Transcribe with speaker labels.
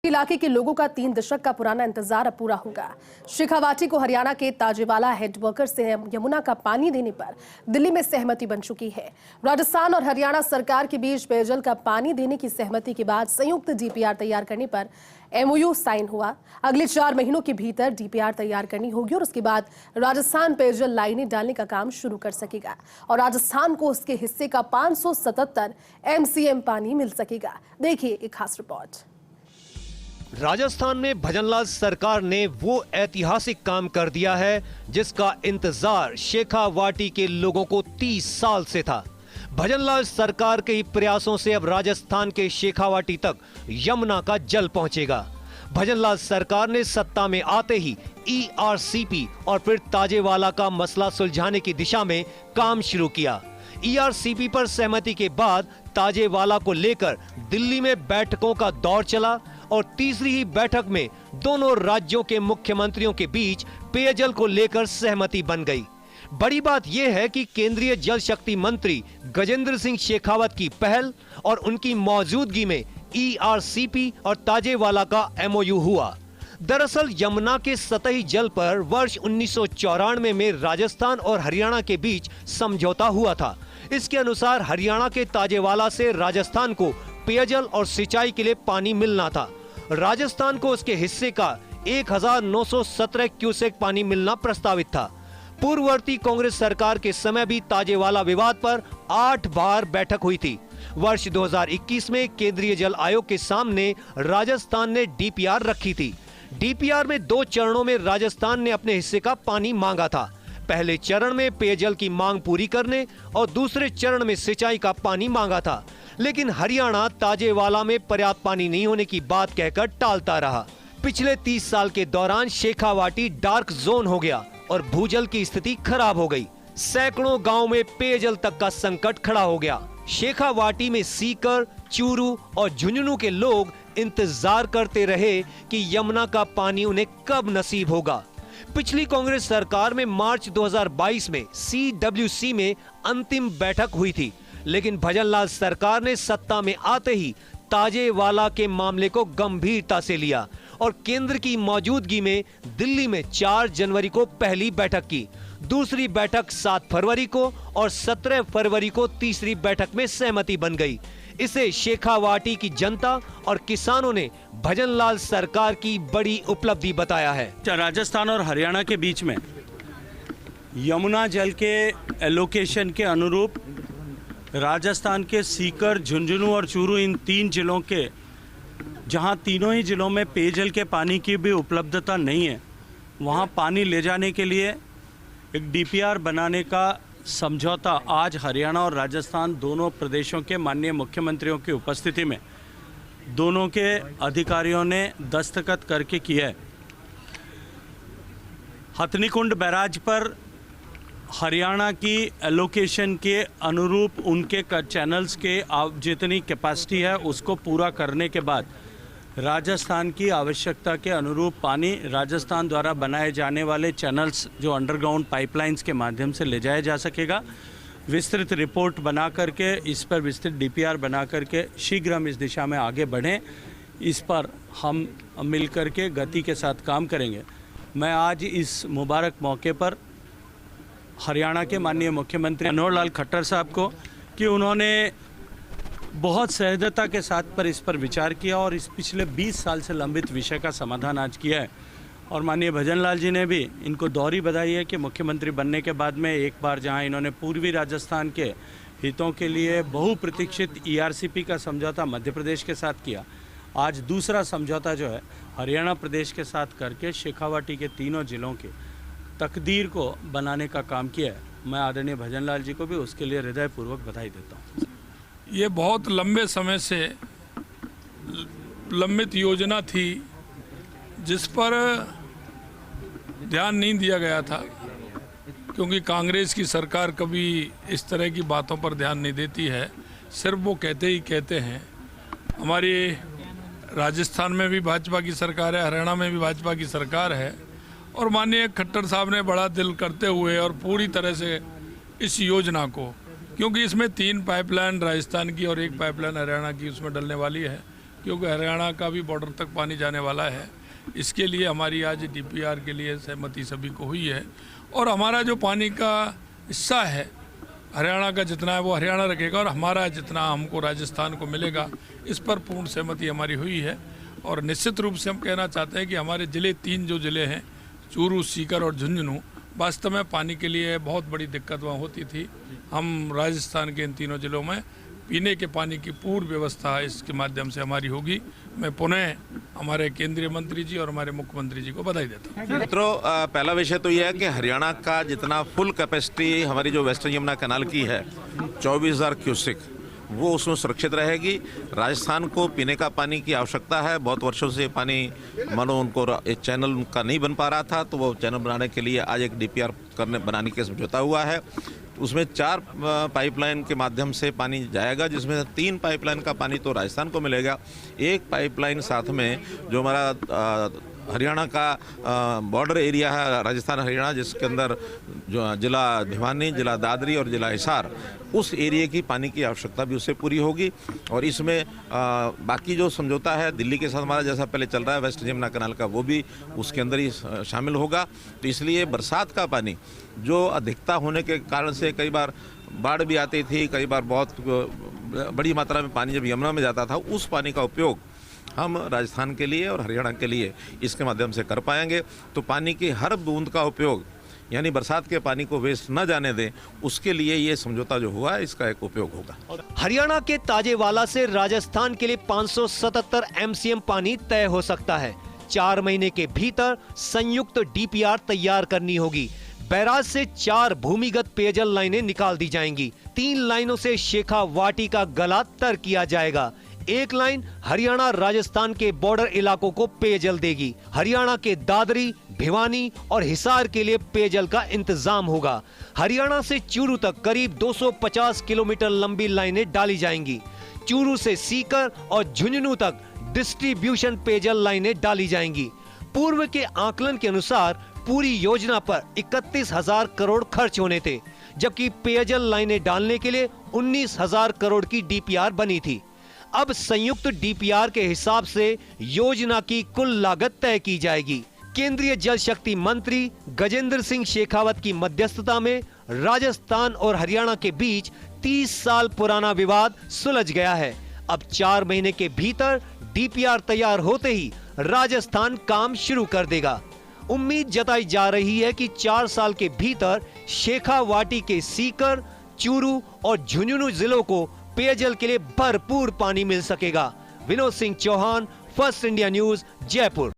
Speaker 1: इलाके के लोगों का 3 दशक का पुराना इंतजार अब पूरा होगा। शेखावाटी को हरियाणा के ताजेवाला हेडवर्कर से यमुना का पानी देने पर दिल्ली में सहमति बन चुकी है। राजस्थान और हरियाणा सरकार के बीच पेयजल का पानी देने की सहमति के बाद संयुक्त डीपीआर तैयार करने पर एमओयू साइन हुआ। अगले 4 महीनों के भीतर डीपीआर तैयार करनी होगी और उसके बाद राजस्थान पेयजल लाइनें डालने का काम शुरू कर सकेगा और राजस्थान को उसके हिस्से का 577 एमसीएम पानी मिल सकेगा। देखिए एक खास रिपोर्ट।
Speaker 2: राजस्थान में भजनलाल सरकार ने वो ऐतिहासिक काम कर दिया है जिसका इंतजार शेखावाटी के लोगों को 30 साल से था। भजनलाल सरकार के ही प्रयासों से अब राजस्थान के शेखावाटी तक यमुना का जल पहुंचेगा। भजनलाल सरकार ने सत्ता में आते ही ईआरसीपी और फिर ताजेवाला का मसला सुलझाने की दिशा में काम शुरू किया। ईआरसीपी पर सहमति के बाद ताजेवाला को लेकर दिल्ली में बैठकों का दौर चला और तीसरी ही बैठक में दोनों राज्यों के मुख्यमंत्रियों के बीच पेयजल को लेकर सहमति बन गई। बड़ी बात यह है कि केंद्रीय जल शक्ति मंत्री गजेंद्र सिंह शेखावत की पहल और उनकी मौजूदगी में ईआरसीपी और ताजेवाला का एमओयू हुआ। दरअसल यमुना के सतही जल पर वर्ष 1994 में राजस्थान और हरियाणा के बीच समझौता हुआ था। इसके अनुसार हरियाणा के ताजेवाला से राजस्थान को पेयजल और सिंचाई के लिए पानी मिलना था। राजस्थान को उसके हिस्से का 1917 क्यूसेक पानी मिलना प्रस्तावित था। पूर्ववर्ती कांग्रेस सरकार के समय भी ताजेवाला विवाद पर 8 बार बैठक हुई थी। वर्ष 2021 में केंद्रीय जल आयोग के सामने राजस्थान ने डीपीआर रखी थी। डीपीआर में 2 चरणों में राजस्थान ने अपने हिस्से का पानी मांगा था। पहले चरण में पेयजल की मांग पूरी करने और दूसरे चरण में सिंचाई का पानी मांगा था, लेकिन हरियाणा ताजेवाला में पर्याप्त पानी नहीं होने की बात कहकर टालता रहा। पिछले 30 साल के दौरान शेखावाटी डार्क जोन हो गया और भूजल की स्थिति खराब हो गई। सैकड़ों गांव में पेयजल तक का संकट खड़ा हो गया। शेखावाटी में सीकर, चूरू और झुंझुनू के लोग इंतजार करते रहे कि यमुना का पानी उन्हें कब नसीब होगा। पिछली कांग्रेस सरकार में मार्च 2022 में CWC में अंतिम बैठक हुई थी, लेकिन भजनलाल सरकार ने सत्ता में आते ही ताजेवाला के मामले को गंभीरता से लिया और केंद्र की मौजूदगी में दिल्ली में 4 जनवरी को पहली बैठक की। दूसरी बैठक 7 फरवरी को और 17 फरवरी को तीसरी बैठक में सहमति बन गई। इसे शेखावाटी की जनता और किसानों ने भजनलाल सरकार की बड़ी उपलब्धि बताया है।
Speaker 3: राजस्थान और हरियाणा के बीच में यमुना जल के एलोकेशन के अनुरूप राजस्थान के सीकर, झुंझुनू और चूरू, इन 3 जिलों के, जहां तीनों ही जिलों में पेयजल के पानी की भी उपलब्धता नहीं है, वहां पानी ले जाने के लिए एक डीपीआर बनाने का समझौता आज हरियाणा और राजस्थान दोनों प्रदेशों के माननीय मुख्यमंत्रियों की उपस्थिति में दोनों के अधिकारियों ने दस्तखत करके किया है। हथनीकुंड बैराज पर हरियाणा की एलोकेशन के अनुरूप उनके चैनल्स के जितनी कैपेसिटी है उसको पूरा करने के बाद राजस्थान की आवश्यकता के अनुरूप पानी राजस्थान द्वारा बनाए जाने वाले चैनल्स जो अंडरग्राउंड पाइपलाइंस के माध्यम से ले जाया जा सकेगा। विस्तृत रिपोर्ट बना करके इस पर विस्तृत डीपीआर बना करके शीघ्र हम इस दिशा में आगे बढ़ें, इस पर हम मिल कर के गति के साथ काम करेंगे। मैं आज इस मुबारक मौके पर हरियाणा के माननीय मुख्यमंत्री मनोहर लाल खट्टर साहब को कि उन्होंने बहुत सहजता के साथ इस पर विचार किया और इस पिछले 20 साल से लंबित विषय का समाधान आज किया है। और माननीय भजनलाल जी ने भी इनको दोहरी बधाई है कि मुख्यमंत्री बनने के बाद में एक बार जहां इन्होंने पूर्वी राजस्थान के हितों के लिए बहुप्रतीक्षित ईआरसीपी का समझौता मध्य प्रदेश के साथ किया, आज दूसरा समझौता जो है हरियाणा प्रदेश के साथ करके शेखावाटी के तीनों जिलों के तकदीर को बनाने का काम किया है। मैं आदरणीय भजनलाल जी को भी उसके लिए हृदयपूर्वक बधाई देता हूँ।
Speaker 4: ये बहुत लंबे समय से लंबित योजना थी जिस पर ध्यान नहीं दिया गया था, क्योंकि कांग्रेस की सरकार कभी इस तरह की बातों पर ध्यान नहीं देती है, सिर्फ वो कहते ही कहते हैं। हमारी राजस्थान में भी भाजपा की सरकार है, हरियाणा में भी भाजपा की सरकार है और माननीय खट्टर साहब ने बड़ा दिल करते हुए और पूरी तरह से इस योजना को, क्योंकि इसमें 3 पाइपलाइन राजस्थान की और 1 पाइपलाइन हरियाणा की उसमें डलने वाली है, क्योंकि हरियाणा का भी बॉर्डर तक पानी जाने वाला है। इसके लिए हमारी आज डीपीआर के लिए सहमति सभी को हुई है और हमारा जो पानी का हिस्सा है हरियाणा का जितना है वो हरियाणा रखेगा और हमारा जितना हमको राजस्थान को मिलेगा इस पर पूर्ण सहमति हमारी हुई है। और निश्चित रूप से हम कहना चाहते हैं कि हमारे ज़िले 3 जो ज़िले हैं चूरू, सीकर और झुंझुनू, वास्तव में पानी के लिए बहुत बड़ी दिक्कत वहाँ होती थी। हम राजस्थान के इन तीनों ज़िलों में पीने के पानी की पूर्ण व्यवस्था इसके माध्यम से हमारी होगी। मैं पुनः हमारे केंद्रीय मंत्री जी और हमारे मुख्यमंत्री जी को बधाई देता हूँ।
Speaker 5: मित्रों, पहला विषय तो यह है कि हरियाणा का जितना फुल कैपेसिटी हमारी जो वेस्टर्न यमुना कैनाल की है 24,000 क्यूसेक, वो उसमें सुरक्षित रहेगी। राजस्थान को पीने का पानी की आवश्यकता है। बहुत वर्षों से पानी मानो उनको एक चैनल उनका नहीं बन पा रहा था, तो वो चैनल बनाने के लिए आज एक डीपीआर बनाने के समझौता हुआ है। उसमें 4 पाइपलाइन के माध्यम से पानी जाएगा, जिसमें 3 पाइपलाइन का पानी तो राजस्थान को मिलेगा, 1 पाइपलाइन साथ में जो हमारा हरियाणा का बॉर्डर एरिया है राजस्थान हरियाणा, जिसके अंदर जो जिला भिवानी, जिला दादरी और जिला हिसार, उस एरिया की पानी की आवश्यकता भी उससे पूरी होगी। और इसमें बाकी जो समझौता है दिल्ली के साथ हमारा जैसा पहले चल रहा है वेस्ट यमुना कैनाल का, वो भी उसके अंदर ही शामिल होगा। तो इसलिए बरसात का पानी जो अधिकता होने के कारण से कई बार बाढ़ भी आती थी, कई बार बहुत बड़ी मात्रा में पानी जब यमुना में जाता था, उस पानी का उपयोग हम राजस्थान के लिए और हरियाणा के लिए इसके माध्यम से कर पाएंगे। तो पानी की हर बूंद का उपयोग, यानी बरसात के पानी को वेस्ट न जाने दें, उसके लिए ये समझौता जो हुआ है इसका एक उपयोग होगा।
Speaker 2: हरियाणा के ताजेवाला से राजस्थान के लिए 577 एमसीएम पानी तय हो सकता है। 4 महीने के भीतर संयुक्त डीपीआर तैयार करनी होगी। बैराज से 4 भूमिगत पेयजल लाइनें निकाल दी जाएंगी। 3 लाइनों से शेखावाटी का गला तर किया जाएगा। 1 लाइन हरियाणा राजस्थान के बॉर्डर इलाकों को पेयजल देगी। हरियाणा के दादरी, भिवानी और हिसार के लिए पेयजल का इंतजाम होगा। हरियाणा से चूरू तक करीब 250 किलोमीटर लंबी लाइनें डाली जाएंगी। चूरू से सीकर और झुंझुनू तक डिस्ट्रीब्यूशन पेयजल लाइनें डाली जाएंगी। पूर्व के आकलन के अनुसार पूरी योजना पर 31,000 करोड़ खर्च होने थे, जबकि पेयजल लाइनें डालने के लिए 19,000 करोड़ की डीपीआर बनी थी। अब संयुक्त डीपीआर के हिसाब से योजना की कुल लागत तय की जाएगी। केंद्रीय जल शक्ति मंत्री गजेंद्र सिंह शेखावत की मध्यस्थता में राजस्थान और हरियाणा के बीच 30 साल पुराना विवाद सुलझ गया है। अब 4 महीने के भीतर डीपीआर तैयार होते ही राजस्थान काम शुरू कर देगा। उम्मीद जताई जा रही है कि 4 साल के भीतर शेखावाटी के सीकर, चूरू और झुंझुनू जिलों को पेयजल के लिए भरपूर पानी मिल सकेगा। Vinod Singh Chauhan, first India news, Jaipur.